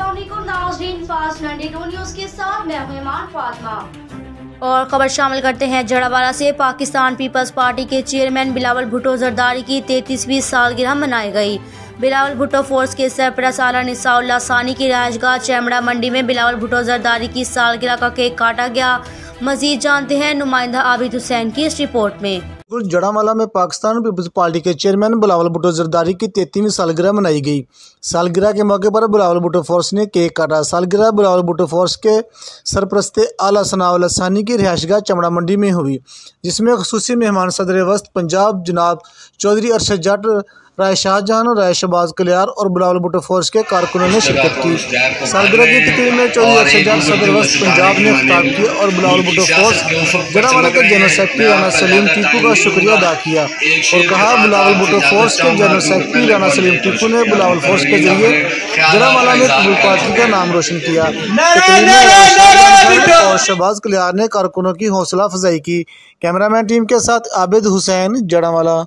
अस्सलाम वालेकुम नाज़रीन, फास्ट 92 न्यूज़ के साथ मैं हूं ईमान फातिमा और खबर शामिल करते हैं। जड़ावाला से पाकिस्तान पीपल्स पार्टी के चेयरमैन बिलावल भुट्टो जरदारी की 33वीं सालगिरह मनाई गई। बिलावल भुट्टो फोर्स के सरबराह सालाना निसाउल्लाह सानी की रिहायशगाह चैमड़ा मंडी में बिलावल भुट्टो जरदारी की सालगिरह का केक काटा गया। मजीद जानते हैं नुमाइंदा आबिद हुसैन की इस रिपोर्ट में। जड़ावाला में पाकिस्तान पीपल्स पार्टी के चेयरमैन बिलावल भुट्टो जरदारी की 33वीं सालगिरह मनाई गई। सालगिरह के मौके पर बिलावल भुट्टो फोर्स ने केक काटा। सालगिरह बिलावल भुट्टो फोर्स के सरपरस्त आला सनाउल्लाह सानी की रिहायशगाह चमड़ा मंडी में हुई, जिसमें खुसूसी मेहमान सदर वस्त पंजाब जनाब चौधरी अरशद जट, राय शाहजहां, राय शहबाज कलियार और बिलावल भुट्टो फोर्स के कारकुनों ने शिरकत की। सालगिरह की तकरीब में चौधरी अरशद जट सदर वस्त पंजाब ने खिताब किया और बिलावल भुट्टो फोर्स जड़ावाला के जनरल सेक्रेटरी राना सलीम टीपू का शुक्रिया अदा किया और कहा बिलावल भुट्टो फोर्स के जनरल सेक्रेटरी राना सलीम टीपू ने बिलावल फोर्स के जरिए जड़ावाला में पीपल्स पार्टी का नाम रोशन किया। और शहबाज कलियार ने कारकुनों की हौसला अफजाई की। कैमरामैन टीम के साथ आबिद हुसैन, जड़ावाला।